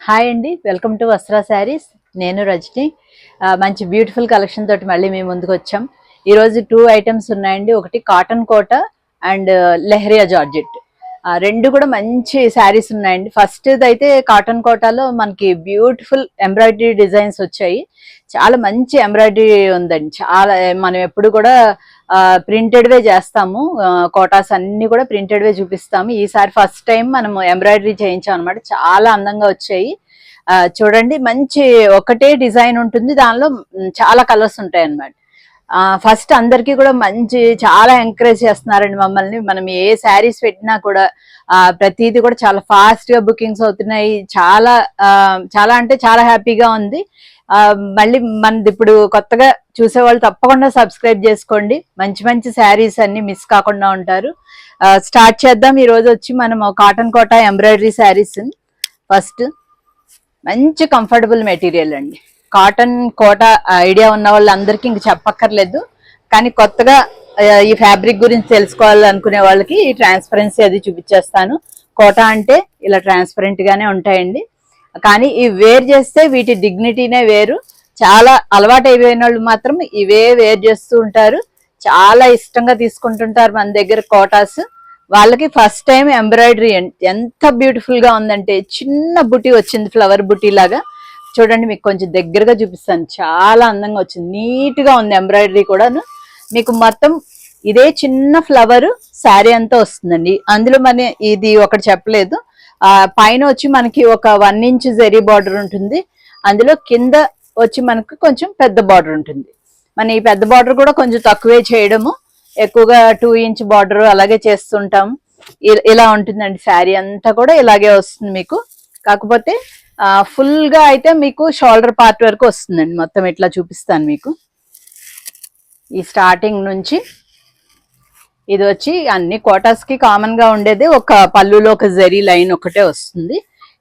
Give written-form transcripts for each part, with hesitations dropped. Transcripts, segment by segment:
Hi అండి, welcome to వస్త్రా saris. నేను రజని. మంచి బ్యూటిఫుల్ కలెక్షన్ తోటి మళ్ళీ మేము ముందుకు వచ్చాం. ఈరోజు 2 ఐటమ్స్ ఉన్నాయండి. ఒకటి cotton Kota and leheriya georgette. రెండు కూడా మంచి శారీస్ ఉన్నాయండి. ఫస్ట్ అయితే కాటన్ కోటాలో మనకి బ్యూటిఫుల్ ఎంబ్రాయిడరీ డిజైన్స్ వచ్చాయి. చాలా మంచి ఎంబ్రాయిడరీ ఉందండి. చాలా మనం ఎప్పుడు కూడా ప్రింటెడ్ వే చేస్తాము. కోటాస్ అన్ని కూడా ప్రింటెడ్ వే చూపిస్తాము. ఈసారి ఫస్ట్ టైం మనం ఎంబ్రాయిడరీ చేయించాం అనమాట. చాలా అందంగా వచ్చాయి. చూడండి, మంచి ఒకటే డిజైన్ ఉంటుంది, దానిలో చాలా కలర్స్ ఉంటాయి అన్నమాట. ఫస్ట్ అందరికీ కూడా మంచి చాలా ఎంకరేజ్ చేస్తున్నారండి మమ్మల్ని. మనం ఏ శారీస్ పెట్టినా కూడా ప్రతిదీ కూడా చాలా ఫాస్ట్ గా బుకింగ్స్ అవుతున్నాయి. చాలా చాలా అంటే చాలా హ్యాపీగా ఉంది. మళ్ళీ మనది ఇప్పుడు కొత్తగా చూసేవాళ్ళు తప్పకుండా సబ్స్క్రైబ్ చేసుకోండి. మంచి మంచి శారీస్ అన్ని మిస్ కాకుండా ఉంటారు. స్టార్ట్ చేద్దాం. ఈ రోజు వచ్చి మనం కాటన్ కోట ఎంబ్రాయిడరీ శారీస్. ఫస్ట్ మంచి కంఫర్టబుల్ మెటీరియల్ అండి. కాటన్ కోట ఐడియా ఉన్న వాళ్ళందరికీ ఇంక చెప్పక్కర్లేదు. కానీ కొత్తగా ఈ ఫ్యాబ్రిక్ గురించి తెలుసుకోవాలనుకునే వాళ్ళకి ఈ ట్రాన్స్పరెన్సీ అది చూపించేస్తాను. కోట అంటే ఇలా ట్రాన్స్పరెంట్ గానే ఉంటాయండి. కానీ ఇవి వేర్ చేస్తే వీటి డిగ్నిటీనే వేరు. చాలా అలవాటు అయిపోయిన వాళ్ళు మాత్రం ఇవే వేర్ చేస్తూ ఉంటారు. చాలా ఇష్టంగా తీసుకుంటుంటారు మన దగ్గర కోటాస్. వాళ్ళకి ఫస్ట్ టైం ఎంబ్రాయిడరీ ఎంత బ్యూటిఫుల్ గా ఉందంటే, చిన్న బుటీ వచ్చింది, ఫ్లవర్ బుటీ లాగా. చూడండి, మీకు కొంచెం దగ్గరగా చూపిస్తాను. చాలా అందంగా వచ్చింది, నీట్ గా ఉంది ఎంబ్రాయిడరీ కూడాను. మీకు మొత్తం ఇదే చిన్న ఫ్లవర్ శారీ అంతా వస్తుందండి. అందులో మన ఇది ఒకటి చెప్పలేదు. పైన వచ్చి మనకి ఒక 1 ఇంచ్ జరీ బార్డర్ ఉంటుంది. అందులో కింద వచ్చి మనకు కొంచెం పెద్ద బార్డర్ ఉంటుంది. మన ఈ పెద్ద బార్డర్ కూడా కొంచెం తక్కువే చేయడము, ఎక్కువగా 2 ఇంచ్ బార్డర్ అలాగే చేస్తుంటాం. ఇలా ఉంటుందండి. శారీ అంతా కూడా ఇలాగే వస్తుంది మీకు. కాకపోతే ఫుల్ గా అయితే మీకు షోల్డర్ పార్ట్ వరకు వస్తుందండి. మొత్తం ఇట్లా చూపిస్తాను మీకు. ఈ స్టార్టింగ్ నుంచి ఇది వచ్చి అన్ని కోటాస్ కి కామన్ గా ఉండేది ఒక పళ్ళులో ఒక జరీ లైన్ ఒకటే వస్తుంది.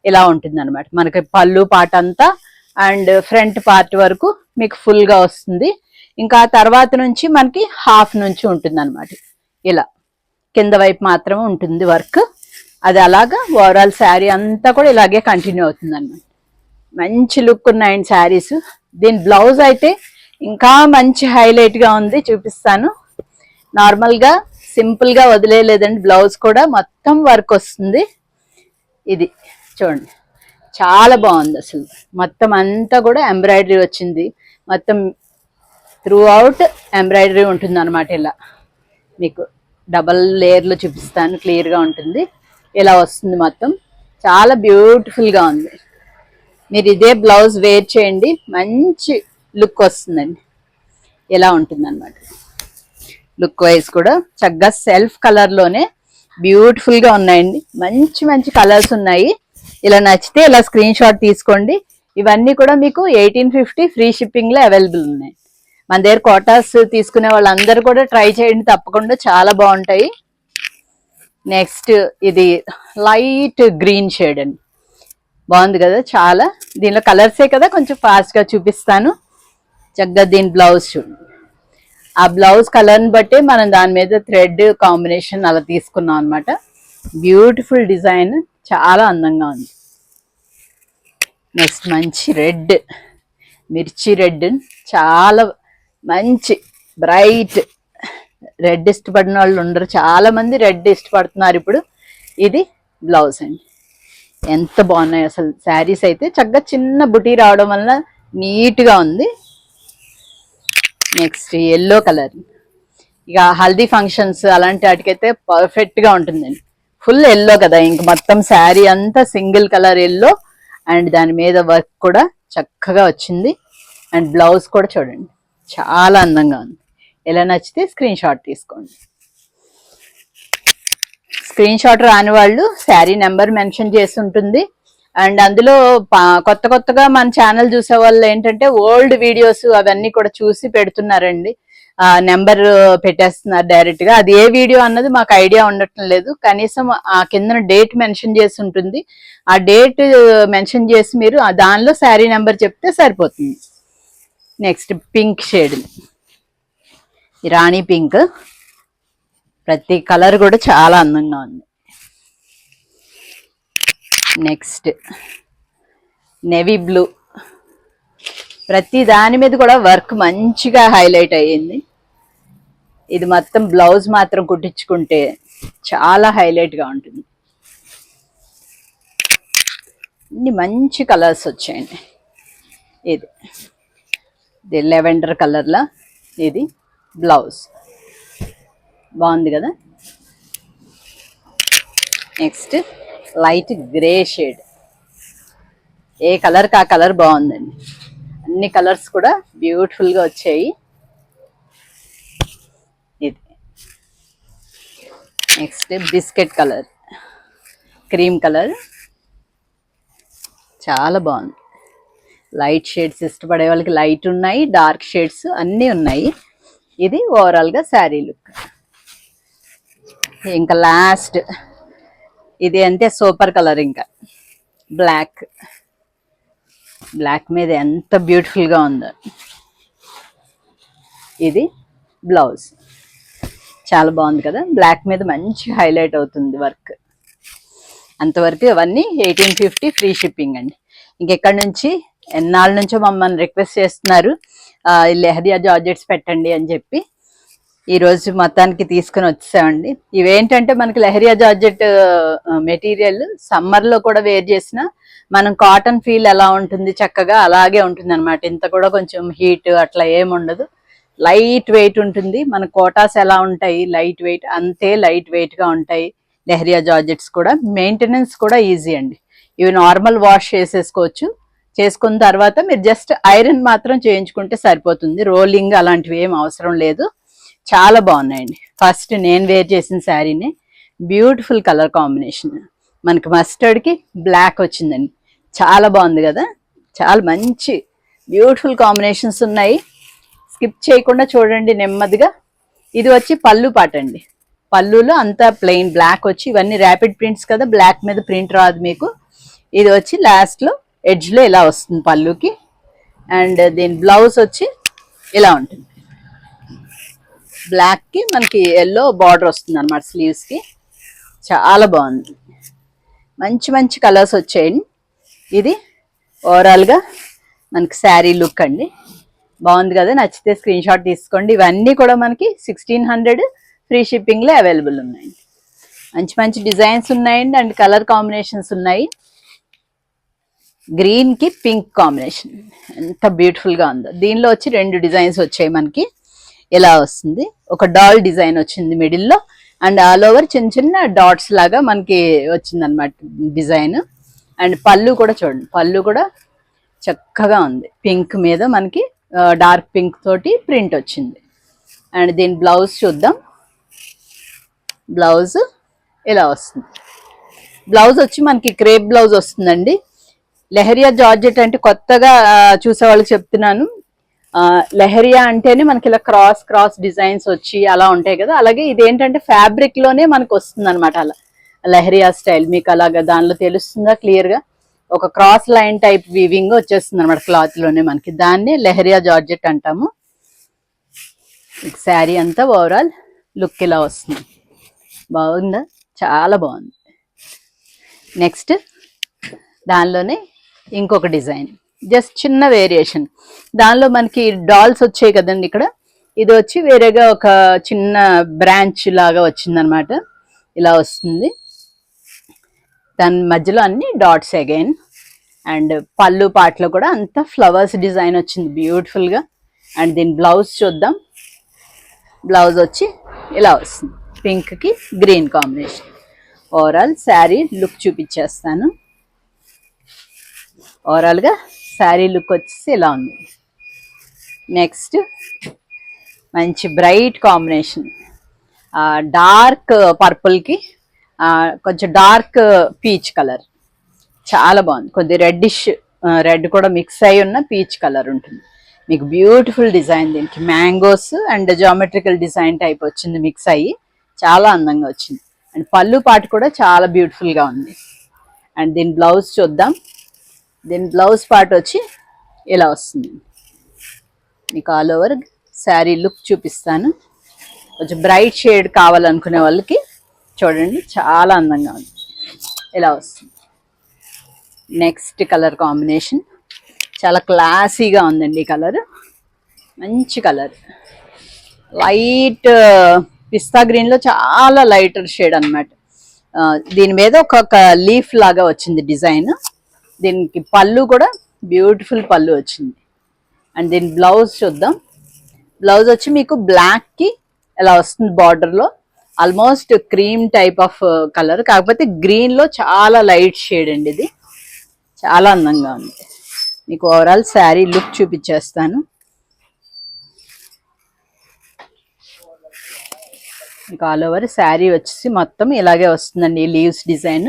ఇలా ఉంటుంది అనమాట. మనకి పళ్ళు పార్ట్ అంతా అండ్ ఫ్రంట్ పార్ట్ వరకు మీకు ఫుల్ గా వస్తుంది. ఇంకా తర్వాత నుంచి మనకి హాఫ్ నుంచి ఉంటుంది అనమాట. ఇలా కింద వైపు మాత్రం ఉంటుంది వర్క్. అది అలాగా ఓవరాల్ శారీ అంతా కూడా ఇలాగే కంటిన్యూ అవుతుంది అనమాట. మంచి లుక్ ఉన్నాయండి శారీస్. దీని బ్లౌజ్ అయితే ఇంకా మంచి హైలైట్ గా ఉంది, చూపిస్తాను. నార్మల్ గా సింపుల్ గా వదిలేయలేదండి. బ్లౌజ్ కూడా మొత్తం వర్క్ వస్తుంది. ఇది చూడండి, చాలా బాగుంది అసలు. మొత్తం అంతా కూడా ఎంబ్రాయిడరీ వచ్చింది. మొత్తం త్రూ అవుట్ ఎంబ్రాయిడరీ ఉంటుంది అనమాట. ఇలా మీకు డబల్ లేయర్లు చూపిస్తాను, క్లియర్ గా ఉంటుంది. ఇలా వస్తుంది మొత్తం. చాలా బ్యూటిఫుల్ గా ఉంది. మీరు ఇదే బ్లౌజ్ వేర్ చేయండి, మంచి లుక్ వస్తుందండి. ఇలా ఉంటుంది అనమాట. లుక్ వైజ్ కూడా చక్కగా సెల్ఫ్ కలర్ లోనే బ్యూటిఫుల్ గా ఉన్నాయండి. మంచి మంచి కలర్స్ ఉన్నాయి. ఇలా నచ్చితే ఇలా స్క్రీన్ షాట్ తీసుకోండి. ఇవన్నీ కూడా మీకు 1850 ఫ్రీ షిప్పింగ్ లో అవైలబుల్ ఉన్నాయి. మన దగ్గర కోటాస్ తీసుకునే వాళ్ళందరూ కూడా ట్రై చేయండి తప్పకుండా, చాలా బాగుంటాయి. నెక్స్ట్ ఇది లైట్ గ్రీన్ షేడ్ అండి. బాగుంది కదా చాలా. దీనిలో కలర్సే కదా, కొంచెం ఫాస్ట్ గా చూపిస్తాను. చక్కగా దీని బ్లౌజ్ చూడండి. ఆ బ్లౌజ్ కలర్ని బట్టి మనం దాని మీద థ్రెడ్ కాంబినేషన్ అలా తీసుకున్నాం అనమాట. బ్యూటిఫుల్ డిజైన్, చాలా అందంగా ఉంది. నెక్స్ట్ మంచి రెడ్, మిర్చి రెడ్. చాలా మంచి బ్రైట్ రెడ్ ఇష్టపడిన వాళ్ళు ఉండరు, చాలా మంది రెడ్ ఇష్టపడుతున్నారు ఇప్పుడు. ఇది బ్లౌజ్ అండి. ఎంత బాగున్నాయి అసలు శారీస్ అయితే. చక్కగా చిన్న బుటీ రావడం వల్ల నీట్గా ఉంది. Next yellow colour. ఇక హల్దీ ఫంక్షన్స్ అలాంటి వాటికైతే పర్ఫెక్ట్ గా ఉంటుందండి. ఫుల్ ఎల్లో కదా, ఇంక మొత్తం శారీ అంతా సింగిల్ కలర్ ఎల్లో. అండ్ దాని మీద వర్క్ కూడా చక్కగా వచ్చింది. అండ్ బ్లౌజ్ కూడా చూడండి, చాలా అందంగా ఉంది. ఎలా నచ్చితే స్క్రీన్ షాట్ తీసుకోండి. స్క్రీన్ షాట్ రాని వాళ్ళు శారీ నెంబర్ మెన్షన్ చేసి ఉంటుంది. అండ్ అందులో కొత్త కొత్తగా మన ఛానల్ చూసే వాళ్ళు ఏంటంటే ఓల్డ్ వీడియోస్ అవన్నీ కూడా చూసి పెడుతున్నారండి. నెంబర్ పెట్టేస్తున్నారు డైరెక్ట్ గా. అది ఏ వీడియో అన్నది మాకు ఐడియా ఉండటం లేదు. కనీసం ఆ కింద డేట్ మెన్షన్ చేసి ఉంటుంది. ఆ డేట్ మెన్షన్ చేసి మీరు దానిలో శారీ నెంబర్ చెప్తే సరిపోతుంది. నెక్స్ట్ పింక్ షేడ్, రాణి పింక్. ప్రతి కలర్ కూడా చాలా అందంగా ఉంది. నెక్స్ట్ నేవీ బ్లూ, ప్రతి దాని మీద కూడా వర్క్ మంచిగా హైలైట్ అయ్యింది. ఇది మొత్తం బ్లౌజ్ మాత్రం కుట్టించుకుంటే చాలా హైలైట్గా ఉంటుంది. ఇన్ని మంచి కలర్స్ వచ్చాయండి. ఇది లెవెండర్ కలర్లా, ఇది బ్లౌజ్ బాగుంది కదా. నెక్స్ట్ లైట్ గ్రే షేడ్, ఏ కలర్కి ఆ కలర్ బాగుందండి. అన్ని కలర్స్ కూడా బ్యూటిఫుల్గా వచ్చాయి. ఇది next biscuit colour, cream colour, చాలా బాగుంది. లైట్ షేడ్స్ ఇష్టపడే వాళ్ళకి లైట్ ఉన్నాయి, డార్క్ షేడ్స్ అన్నీ ఉన్నాయి. ఇది ఓవరాల్గా శారీ లుక్. ఇంకా లాస్ట్ ఇది అంతే సూపర్ కలర్, ఇంకా బ్లాక్ మీద ఎంత బ్యూటిఫుల్గా ఉందో. ఇది బ్లౌజ్ చాలా బాగుంది కదా, బ్లాక్ మీద మంచి హైలైట్ అవుతుంది వర్క్. అంతవరకు అవన్నీ 1850 ఫ్రీ షిప్పింగ్ అండి. ఇంకెక్కడి నుంచి ఎన్నాళ్ళ నుంచో మమ్మల్ని రిక్వెస్ట్ చేస్తున్నారు లెహరియా జార్జెట్స్ పెట్టండి అని చెప్పి. ఈరోజు మొత్తానికి తీసుకుని వచ్చామండి. ఇవేంటంటే మనకి లెహరియా జార్జెట్ మెటీరియల్ సమ్మర్లో కూడా వేర్ చేసిన మనం కాటన్ ఫీల్ ఎలా ఉంటుంది చక్కగా అలాగే ఉంటుంది అనమాట. ఇంత కూడా కొంచెం హీట్ అట్లా ఏముండదు, లైట్ వెయిట్ ఉంటుంది. మన కోటాస్ ఎలా ఉంటాయి లైట్ వెయిట్, అంతే లైట్ వెయిట్గా ఉంటాయి లెహరియా జార్జెట్స్ కూడా. మెయింటెనెన్స్ కూడా ఈజీ అండి. ఇవి నార్మల్ వాష్ చేసేసుకోవచ్చు. చేసుకున్న తర్వాత మీరు జస్ట్ ఐరన్ మాత్రం చేయించుకుంటే సరిపోతుంది. రోలింగ్ అలాంటివి ఏం అవసరం లేదు. చాలా బాగున్నాయండి. ఫస్ట్ నేను వేర్ చేసిన శారీనే, బ్యూటిఫుల్ కలర్ కాంబినేషన్, మనకి మస్టర్డ్కి బ్లాక్ వచ్చిందండి. చాలా బాగుంది కదా, చాలా మంచి బ్యూటిఫుల్ కాంబినేషన్స్ ఉన్నాయి. స్కిప్ చేయకుండా చూడండి నెమ్మదిగా. ఇది వచ్చి పళ్ళు పాట అండి. పళ్ళులో అంతా ప్లెయిన్ బ్లాక్ వచ్చి, ఇవన్నీ ర్యాపిడ్ ప్రింట్స్ కదా, బ్లాక్ మీద ప్రింట్ రాదు మీకు. ఇది వచ్చి లాస్ట్లో ఎడ్జ్లో ఇలా వస్తుంది పళ్ళుకి. అండ్ దీని బ్లౌజ్ వచ్చి ఇలా ఉంటుంది. బ్లాక్కి మనకి ఎల్లో బార్డర్ వస్తుంది అనమాట స్లీవ్స్కి. చాలా బాగుంది, మంచి మంచి కలర్స్ వచ్చాయండి. ఇది ఓవరాల్గా మనకి శారీ లుక్ అండి. బాగుంది కదా, నచ్చితే స్క్రీన్ షాట్ తీసుకోండి. ఇవన్నీ కూడా మనకి 1600 ఫ్రీ షిప్పింగ్లో అవైలబుల్ ఉన్నాయండి. మంచి మంచి డిజైన్స్ ఉన్నాయండి అండ్ కలర్ కాంబినేషన్స్ ఉన్నాయి. గ్రీన్కి పింక్ కాంబినేషన్ ఎంత బ్యూటిఫుల్గా ఉందో. దీనిలో వచ్చి 2 డిజైన్స్ వచ్చాయి మనకి. ఇలా వస్తుంది, ఒక డాల్ డిజైన్ వచ్చింది మిడిల్లో, అండ్ ఆల్ ఓవర్ చిన్న చిన్న డాట్స్ లాగా మనకి వచ్చింది అనమాట డిజైన్. అండ్ పళ్ళు కూడా చూడండి, పళ్ళు కూడా చక్కగా ఉంది. పింక్ మీద మనకి డార్క్ పింక్ తోటి ప్రింట్ వచ్చింది. అండ్ దీని బ్లౌజ్ చూద్దాం. బ్లౌజ్ ఇలా వస్తుంది. బ్లౌజ్ వచ్చి మనకి క్రేప్ బ్లౌజ్ వస్తుందండి. లెహరియా జార్జెట్ అంటే కొత్తగా చూసే వాళ్ళకి చెప్తున్నాను. లెహరియా అంటేనే మనకి ఇలా క్రాస్ డిజైన్స్ వచ్చి అలా ఉంటాయి కదా, అలాగే ఇదేంటంటే ఫ్యాబ్రిక్ లోనే మనకు వస్తుంది అనమాట. అలా లెహరియా స్టైల్ మీకు అలాగా దానిలో తెలుస్తుందా క్లియర్గా, ఒక క్రాస్ లైన్ టైప్ వీవింగ్ వచ్చేస్తుంది అనమాట క్లాత్ లోనే మనకి. దాన్ని లెహరియా జార్జెట్ అంటాము. శారీ అంతా ఓవరాల్ లుక్ ఇలా వస్తుంది. బాగుందా, చాలా బాగుంది. నెక్స్ట్ దానిలోనే ఇంకొక డిజైన్, జస్ట్ చిన్న వేరియేషన్. దానిలో మనకి డాల్స్ వచ్చాయి కదండి ఇక్కడ. ఇది వచ్చి వేరేగా ఒక చిన్న బ్రాంచ్ లాగా వచ్చిందనమాట. ఇలా వస్తుంది, దాని మధ్యలో అన్ని డాట్స్ అగైన్. అండ్ పళ్ళు పాటలో కూడా అంతా ఫ్లవర్స్ డిజైన్ వచ్చింది బ్యూటిఫుల్గా. అండ్ దీని బ్లౌజ్ చూద్దాం. బ్లౌజ్ వచ్చి ఇలా వస్తుంది, పింక్కి green combination. Overall sari look చూపించేస్తాను. ఓవరాల్గా శారీ లుక్ వచ్చేసి ఇలా ఉంది. నెక్స్ట్ మంచి బ్రైట్ కాంబినేషన్, డార్క్ పర్పుల్కి కొంచెం డార్క్ పీచ్ కలర్, చాలా బాగుంది. కొద్ది రెడ్డిష్ రెడ్ కూడా మిక్స్ అయి ఉన్న పీచ్ కలర్ ఉంటుంది మీకు. బ్యూటిఫుల్ డిజైన్, దీనికి mangoes and geometrical design type వచ్చింది మిక్స్ అయ్యి, చాలా అందంగా వచ్చింది. అండ్ పళ్ళు పాటు కూడా చాలా బ్యూటిఫుల్గా ఉంది. అండ్ దీని బ్లౌజ్ చూద్దాం. దీని బ్లౌజ్ పార్ట్ వచ్చి ఇలా వస్తుంది మీకు. ఆల్ ఓవర్ శారీ లుక్ చూపిస్తాను. కొంచెం బ్రైట్ షేడ్ కావాలనుకునే వాళ్ళకి చూడండి, చాలా అందంగా ఉంది. ఇలా వస్తుంది. నెక్స్ట్ కలర్ కాంబినేషన్ చాలా క్లాసీగా ఉందండి ఈ కలర్. మంచి కలర్, లైట్ పిస్తా గ్రీన్ లో చాలా లైటర్ షేడ్ అనమాట. దీని మీద ఒక లీఫ్ లాగా వచ్చింది డిజైన్. దీనికి పళ్ళు కూడా బ్యూటిఫుల్ పళ్ళు వచ్చింది. అండ్ దీని బ్లౌజ్ చూద్దాం. బ్లౌజ్ వచ్చి మీకు బ్లాక్ కి ఎలా వస్తుంది, బార్డర్ లో almost cream type of colour, కాకపోతే గ్రీన్ లో చాలా లైట్ షేడ్ అండి. ఇది చాలా అందంగా ఉంది. మీకు ఓవరాల్ శారీ లుక్ చూపించేస్తాను. మీకు ఆల్ ఓవర్ శారీ వచ్చేసి మొత్తం ఇలాగే వస్తుందండి. ఈ లీవ్స్ డిజైన్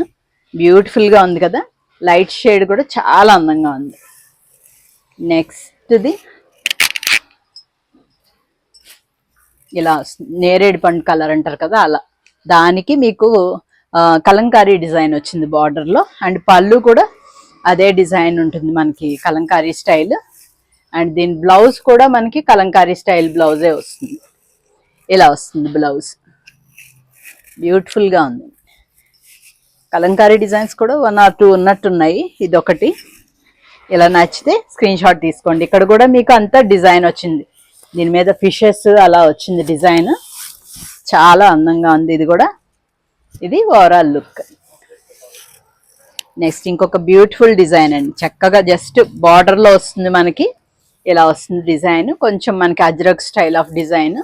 బ్యూటిఫుల్ గా ఉంది కదా. లైట్ షేడ్ కూడా చాలా అందంగా ఉంది. నెక్స్ట్ది ఇలా వస్తుంది, నేరేడు పండు కలర్ అంటారు కదా అలా. దానికి మీకు కలంకారీ డిజైన్ వచ్చింది బార్డర్ లో. అండ్ పళ్ళు కూడా అదే డిజైన్ ఉంటుంది మనకి, కలంకారీ స్టైల్. అండ్ దీని బ్లౌజ్ కూడా మనకి కలంకారీ స్టైల్ బ్లౌజే వస్తుంది. ఇలా వస్తుంది బ్లౌజ్, బ్యూటిఫుల్ గా ఉంది. కలంకారీ డిజైన్స్ కూడా 1 or 2 ఉన్నట్టున్నాయి. ఇది ఒకటి. ఇలా నచ్చితే స్క్రీన్ షాట్ తీసుకోండి. ఇక్కడ కూడా మీకు అంతా డిజైన్ వచ్చింది, దీని మీద ఫిషెస్ అలా వచ్చింది డిజైన్. చాలా అందంగా ఉంది ఇది కూడా. ఇది ఓవరాల్ లుక్. నెక్స్ట్ ఇంకొక బ్యూటిఫుల్ డిజైన్ అండి. చక్కగా జస్ట్ బార్డర్ లో వస్తుంది మనకి. ఇలా వస్తుంది డిజైన్, కొంచెం మనకి ajrak style of design.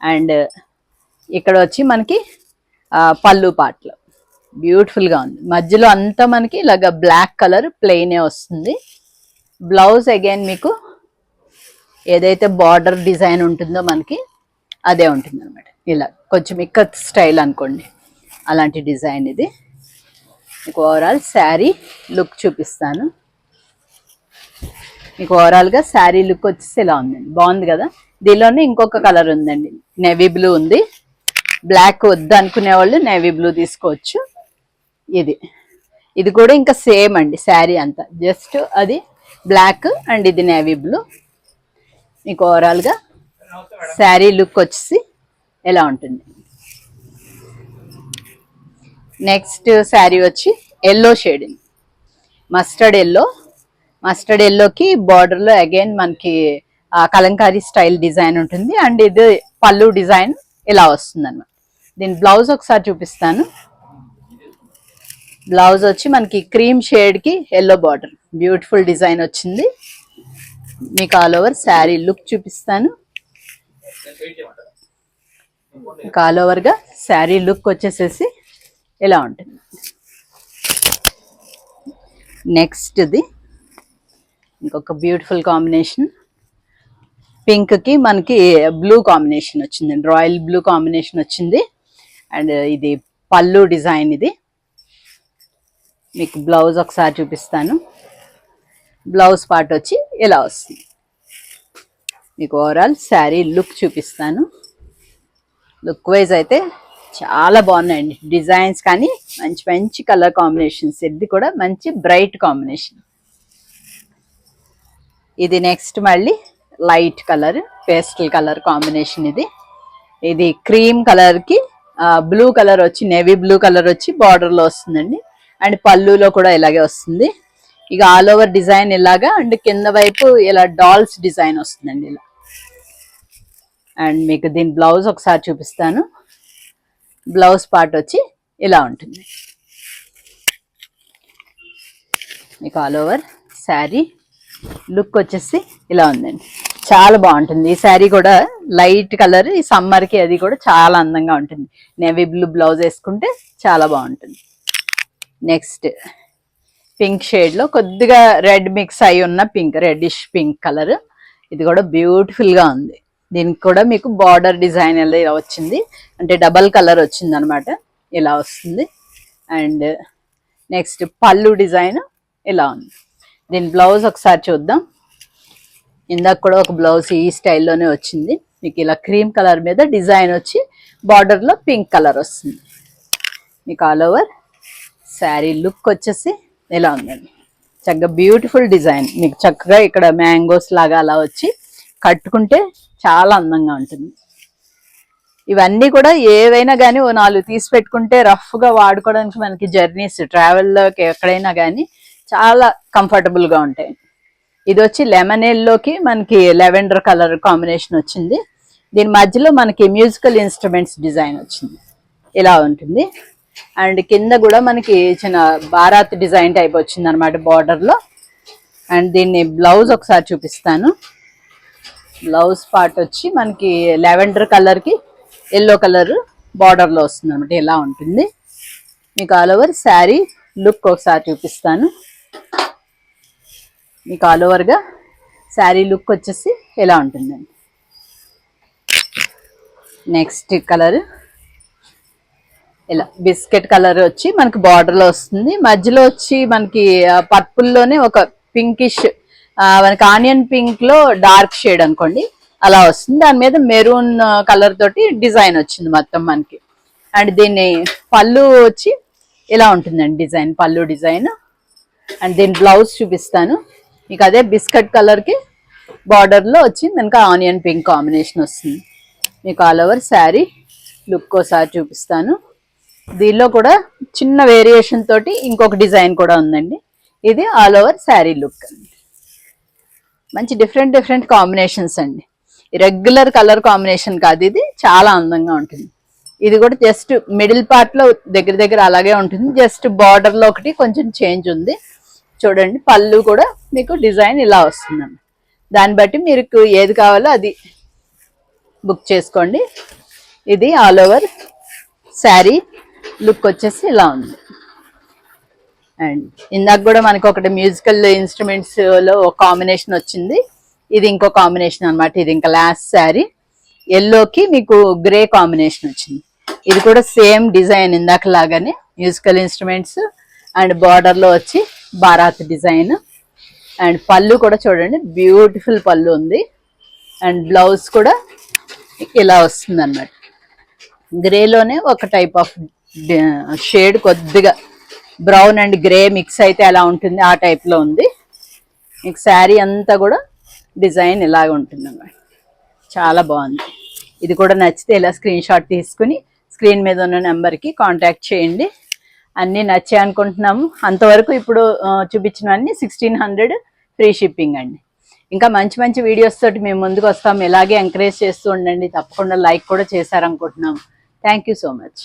And ఇక్కడ వచ్చి మనకి పళ్ళు పాటలు బ్యూటిఫుల్ గా ఉంది. మధ్యలో అంతా మనకి ఇలాగ బ్లాక్ కలర్ ప్లెయినే వస్తుంది. బ్లౌజ్ అగైన్ మీకు ఏదైతే బార్డర్ డిజైన్ ఉంటుందో మనకి అదే ఉంటుంది అనమాట. ఇలా కొంచెం ఇక్కత్ స్టైల్ అనుకోండి, అలాంటి డిజైన్ ఇది. మీకు ఓవరాల్ శారీ లుక్ చూపిస్తాను. మీకు ఓవరాల్గా శారీ లుక్ వచ్చేసి ఇలా ఉందండి. బాగుంది కదా. దీనిలోనే ఇంకొక కలర్ ఉందండి, నేవీ బ్లూ ఉంది. బ్లాక్ వద్దు అనుకునే వాళ్ళు నేవీ బ్లూ తీసుకోవచ్చు. ఇది కూడా ఇంకా సేమ్ అండి. శారీ అంతా జస్ట్ అది బ్లాక్ అండ్ ఇది నేవీ బ్లూ. మీకు ఓవరాల్గా శారీ లుక్ వచ్చేసి ఎలా ఉంటుంది. నెక్స్ట్ శారీ వచ్చి yellow shade, mustard yellow. Mustard ఎల్లోకి బార్డర్లో అగైన్ మనకి కలంకారీ స్టైల్ డిజైన్ ఉంటుంది. అండ్ ఇది పళ్ళు డిజైన్ ఇలా వస్తుంది అన్నమాట. దీని బ్లౌజ్ ఒకసారి చూపిస్తాను. బ్లౌజ్ వచ్చి మనకి క్రీమ్ షేడ్కి ఎల్లో బార్డర్, బ్యూటిఫుల్ డిజైన్ వచ్చింది. మీకు ఆల్ ఓవర్ శారీ లుక్ చూపిస్తాను. మీకు ఆల్ ఓవర్గా శారీ లుక్ వచ్చేసేసి ఇలా ఉంటుంది. నెక్స్ట్ది ఇంకొక బ్యూటిఫుల్ కాంబినేషన్, పింక్కి మనకి బ్లూ కాంబినేషన్ వచ్చిందండి, రాయల్ బ్లూ కాంబినేషన్ వచ్చింది. అండ్ ఇది పళ్ళు డిజైన్. ఇది మీకు బ్లౌజ్ ఒకసారి చూపిస్తాను. బ్లౌజ్ పార్ట్ వచ్చి ఇలా వస్తుంది. మీకు ఓవరాల్ శారీ లుక్ చూపిస్తాను. లుక్ వైజ్ అయితే చాలా బాగున్నాయండి డిజైన్స్, కానీ మంచి మంచి కలర్ కాంబినేషన్స్. ఇది కూడా మంచి బ్రైట్ కాంబినేషన్. ఇది నెక్స్ట్ మళ్ళీ light colour, pastel colour combination. ఇది క్రీమ్ కలర్కి బ్లూ కలర్ వచ్చి, నేవీ బ్లూ కలర్ వచ్చి బార్డర్లో వస్తుందండి. అండ్ పళ్ళులో కూడా ఇలాగే వస్తుంది. ఇక ఆల్ ఓవర్ డిజైన్ ఇలాగా. అండ్ కింద వైపు ఇలా డాల్స్ డిజైన్ వస్తుందండి ఇలా. అండ్ మీకు దీని బ్లౌజ్ ఒకసారి చూపిస్తాను. బ్లౌజ్ పార్ట్ వచ్చి ఇలా ఉంటుంది. మీకు ఆల్ ఓవర్ శారీ లుక్ వచ్చేసి ఇలా ఉందండి. చాలా బాగుంటుంది ఈ శారీ కూడా. లైట్ కలర్, ఈ సమ్మర్కి అది కూడా చాలా అందంగా ఉంటుంది. నేవీ బ్లూ బ్లౌజ్ వేసుకుంటే చాలా బాగుంటుంది. నెక్స్ట్ పింక్ షేడ్లో కొద్దిగా రెడ్ మిక్స్ అయి ఉన్న పింక్, రెడ్డిష్ పింక్ కలర్. ఇది కూడా బ్యూటిఫుల్గా ఉంది. దీనికి కూడా మీకు బార్డర్ డిజైన్ ఇలా వచ్చింది, అంటే డబల్ కలర్ వచ్చింది అనమాట. ఇలా వస్తుంది. అండ్ నెక్స్ట్ పళ్ళు డిజైన్ ఇలా ఉంది. దీని బ్లౌజ్ ఒకసారి చూద్దాం. ఇందాక కూడా ఒక బ్లౌజ్ ఈ స్టైల్లోనే వచ్చింది. మీకు ఇలా క్రీమ్ కలర్ మీద డిజైన్ వచ్చి బార్డర్లో పింక్ కలర్ వస్తుంది. మీకు ఆల్ ఓవర్ శారీ లుక్ వచ్చేసి ఇలా ఉందండి. చక్కగా బ్యూటిఫుల్ డిజైన్. మీకు చక్కగా ఇక్కడ మ్యాంగోస్ లాగా అలా వచ్చి కట్టుకుంటే చాలా అందంగా ఉంటుంది. ఇవన్నీ కూడా ఏవైనా కానీ ఓ 4 తీసి పెట్టుకుంటే రఫ్గా వాడుకోవడానికి, మనకి జర్నీస్ ట్రావెల్లోకి ఎక్కడైనా కానీ చాలా కంఫర్టబుల్గా ఉంటాయి. ఇది వచ్చి లెమన్ ఎల్లోకి మనకి లెవెండర్ కలర్ కాంబినేషన్ వచ్చింది. దీని మధ్యలో మనకి మ్యూజికల్ ఇన్స్ట్రుమెంట్స్ డిజైన్ వచ్చింది, ఇలా ఉంటుంది. అండ్ కింద కూడా మనకి చిన్న బారాత్ డిజైన్ టైప్ వచ్చింది అనమాట బార్డర్లో. అండ్ దీన్ని బ్లౌజ్ ఒకసారి చూపిస్తాను. బ్లౌజ్ పార్ట్ వచ్చి మనకి లెవెండర్ కలర్కి ఎల్లో కలర్ బార్డర్లో వస్తుంది అనమాట, ఇలా ఉంటుంది. మీకు ఆల్ ఓవర్ శారీ లుక్ ఒకసారి చూపిస్తాను. మీకు ఆల్ ఓవర్గా శారీ లుక్ వచ్చేసి ఎలా ఉంటుందండి. నెక్స్ట్ కలర్ ఇలా బిస్కెట్ కలర్ వచ్చి మనకి బార్డర్లో వస్తుంది. మధ్యలో వచ్చి మనకి పర్పుల్లోనే ఒక పింకిష్, మనకి ఆనియన్ పింక్లో డార్క్ షేడ్ అనుకోండి, అలా వస్తుంది. దాని మీద మెరూన్ కలర్ తోటి డిజైన్ వచ్చింది మొత్తం మనకి. అండ్ దీన్ని పళ్ళు వచ్చి ఇలా ఉంటుందండి డిజైన్, పళ్ళు డిజైన్. అండ్ దీని బ్లౌజ్ చూపిస్తాను మీకు. అదే బిస్కెట్ కలర్కి బార్డర్లో వచ్చి మనకి ఆనియన్ పింక్ కాంబినేషన్ వస్తుంది. మీకు ఆల్ ఓవర్ శారీ లుక్ ఒకసారి చూపిస్తాను. దీనిలో కూడా చిన్న వేరియేషన్ తోటి ఇంకొక డిజైన్ కూడా ఉందండి. ఇది ఆల్ ఓవర్ శారీ లుక్ అండి. మంచి డిఫరెంట్ డిఫరెంట్ కాంబినేషన్స్ అండి. రెగ్యులర్ కలర్ కాంబినేషన్ కాదు, ఇది చాలా అందంగా ఉంటుంది. ఇది కూడా జస్ట్ మిడిల్ పార్ట్ లో దగ్గర దగ్గర అలాగే ఉంటుంది, జస్ట్ బార్డర్ లో ఒకటి కొంచెం చేంజ్ ఉంది. చూడండి పళ్ళు కూడా మీకు డిజైన్ ఇలా వస్తుందండి. దాన్ని బట్టి మీకు ఏది కావాలో అది బుక్ చేసుకోండి. ఇది ఆల్ ఓవర్ శారీ లుక్ వచ్చేసి ఇలా ఉంది. అండ్ ఇందాక కూడా మనకు ఒకటి మ్యూజికల్ ఇన్స్ట్రుమెంట్స్ లో ఒక కాంబినేషన్ వచ్చింది, ఇది ఇంకో కాంబినేషన్ అనమాట. ఇది ఇంకా లాస్ట్ శారీ ఎల్లోకి మీకు గ్రే కాంబినేషన్ వచ్చింది. ఇది కూడా సేమ్ డిజైన్ ఇందాక లాగానే మ్యూజికల్ ఇన్స్ట్రుమెంట్స్ అండ్ బార్డర్ లో వచ్చి బారాత్ డిజైన్. అండ్ పళ్ళు కూడా చూడండి బ్యూటిఫుల్ పళ్ళు ఉంది. అండ్ బ్లౌజ్ కూడా ఇలా వస్తుంది అన్నమాట. గ్రేలోనే ఒక టైప్ ఆఫ్ షేడ్, కొద్దిగా బ్రౌన్ అండ్ గ్రే మిక్స్ అయితే ఎలా ఉంటుంది ఆ టైప్లో ఉంది. మీకు శారీ అంతా కూడా డిజైన్ ఇలాగ ఉంటుంది అన్నమాట, చాలా బాగుంది. ఇది కూడా నచ్చితే ఇలా స్క్రీన్ షాట్ తీసుకుని స్క్రీన్ మీద ఉన్న నెంబర్కి కాంటాక్ట్ చేయండి. అన్నీ నచ్చాయి అనుకుంటున్నాము. అంతవరకు ఇప్పుడు చూపించినవన్నీ 1600 ఫ్రీ షిప్పింగ్ అండి. ఇంకా మంచి మంచి వీడియోస్ తోటి మేము ముందుకు వస్తాము. ఇలాగే ఎంకరేజ్ చేస్తూ ఉండండి. తప్పకుండా లైక్ కూడా చేశారనుకుంటున్నాము. Thank you so much.